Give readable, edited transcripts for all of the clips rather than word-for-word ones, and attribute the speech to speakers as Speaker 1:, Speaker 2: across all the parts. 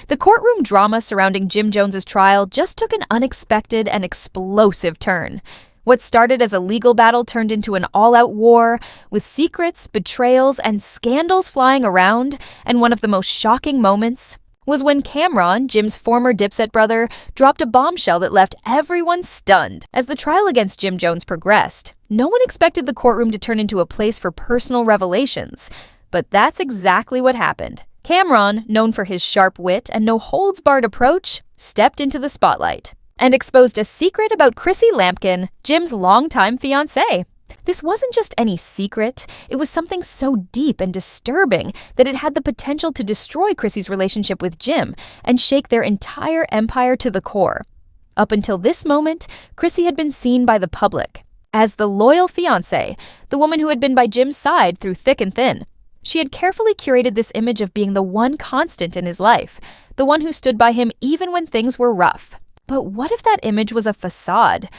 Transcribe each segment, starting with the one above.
Speaker 1: The courtroom drama surrounding Jim Jones's trial just took an unexpected and explosive turn. What started as a legal battle turned into an all-out war, with secrets, betrayals, and scandals flying around, and one of the most shocking moments was when Cameron, Jim's former Dipset brother, dropped a bombshell that left everyone stunned. As the trial against Jim Jones progressed, no one expected the courtroom to turn into a place for personal revelations. But that's exactly what happened. Cameron, known for his sharp wit and no-holds-barred approach, stepped into the spotlight and exposed a secret about Chrissy Lampkin, Jim's longtime fiancée. This wasn't just any secret, it was something so deep and disturbing that it had the potential to destroy Chrissy's relationship with Jim and shake their entire empire to the core. Up until this moment, Chrissy had been seen by the public as the loyal fiancée, the woman who had been by Jim's side through thick and thin. She had carefully curated this image of being the one constant in his life, the one who stood by him even when things were rough. But what if that image was a facade?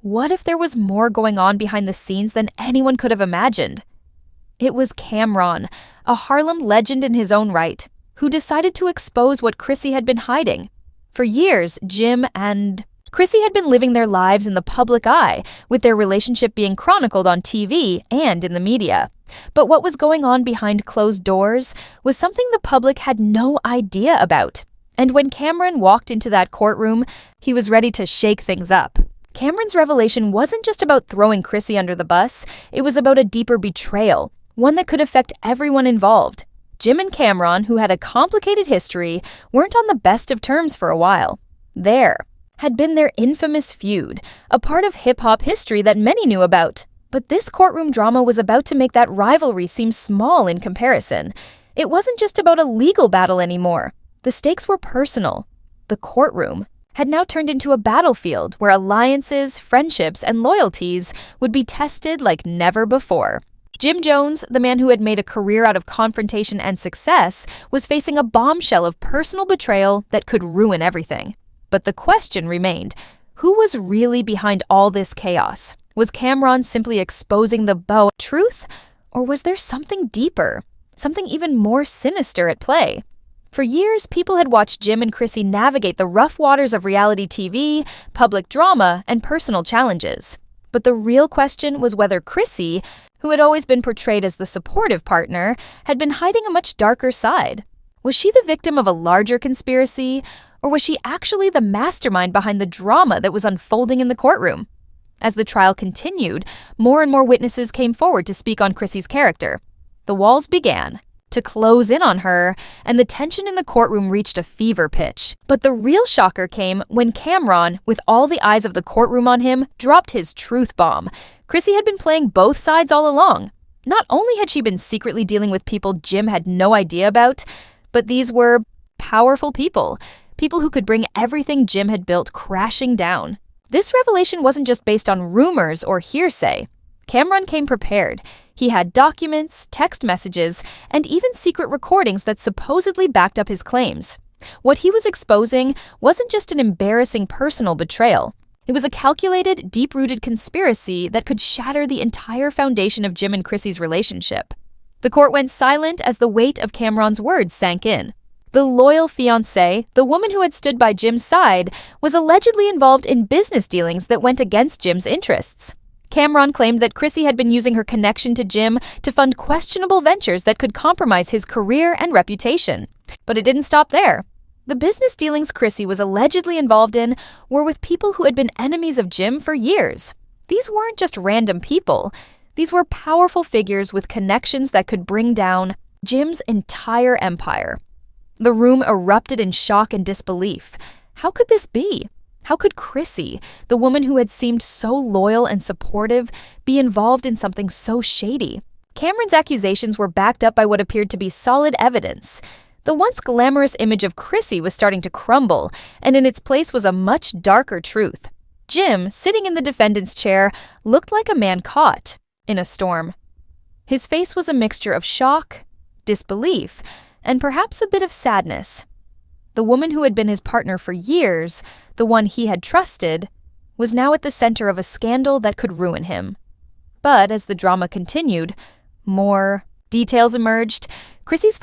Speaker 1: What if there was more going on behind the scenes than anyone could have imagined? It was Cameron, a Harlem legend in his own right, who decided to expose what Chrissy had been hiding. For years, Jim and Chrissy had been living their lives in the public eye, with their relationship being chronicled on TV and in the media. But what was going on behind closed doors was something the public had no idea about. And when Cameron walked into that courtroom, he was ready to shake things up. Cameron's revelation wasn't just about throwing Chrissy under the bus, it was about a deeper betrayal, one that could affect everyone involved. Jim and Cameron, who had a complicated history, weren't on the best of terms for a while. There had been their infamous feud, a part of hip-hop history that many knew about. But this courtroom drama was about to make that rivalry seem small in comparison. It wasn't just about a legal battle anymore. The stakes were personal. The courtroom had now turned into a battlefield where alliances, friendships, and loyalties would be tested like never before. Jim Jones, the man who had made a career out of confrontation and success, was facing a bombshell of personal betrayal that could ruin everything. But the question remained, who was really behind all this chaos? Was Cameron simply exposing the truth? Or was there something deeper, something even more sinister at play? For years, people had watched Jim and Chrissy navigate the rough waters of reality TV, public drama, and personal challenges. But the real question was whether Chrissy, who had always been portrayed as the supportive partner, had been hiding a much darker side. Was she the victim of a larger conspiracy, or was she actually the mastermind behind the drama that was unfolding in the courtroom? As the trial continued, more and more witnesses came forward to speak on Chrissy's character. The walls began to close in on her, and the tension in the courtroom reached a fever pitch. But the real shocker came when Cameron, with all the eyes of the courtroom on him, dropped his truth bomb. Chrissy had been playing both sides all along. Not only had she been secretly dealing with people Jim had no idea about, but these were powerful people who could bring everything Jim had built crashing down. This revelation wasn't just based on rumors or hearsay. Cameron came prepared. He had documents, text messages, and even secret recordings that supposedly backed up his claims. What he was exposing wasn't just an embarrassing personal betrayal. It was a calculated, deep-rooted conspiracy that could shatter the entire foundation of Jim and Chrissy's relationship. The court went silent as the weight of Cameron's words sank in. The loyal fiancée, the woman who had stood by Jim's side, was allegedly involved in business dealings that went against Jim's interests. Cameron claimed that Chrissy had been using her connection to Jim to fund questionable ventures that could compromise his career and reputation. But it didn't stop there. The business dealings Chrissy was allegedly involved in were with people who had been enemies of Jim for years. These weren't just random people. These were powerful figures with connections that could bring down Jim's entire empire. The room erupted in shock and disbelief. How could this be? How could Chrissy, the woman who had seemed so loyal and supportive, be involved in something so shady? Cameron's accusations were backed up by what appeared to be solid evidence. The once glamorous image of Chrissy was starting to crumble, and in its place was a much darker truth. Jim, sitting in the defendant's chair, looked like a man caught in a storm. His face was a mixture of shock, disbelief, and perhaps a bit of sadness. The woman who had been his partner for years, the one he had trusted, was now at the center of a scandal that could ruin him. But as the drama continued, more details emerged. Chrissy's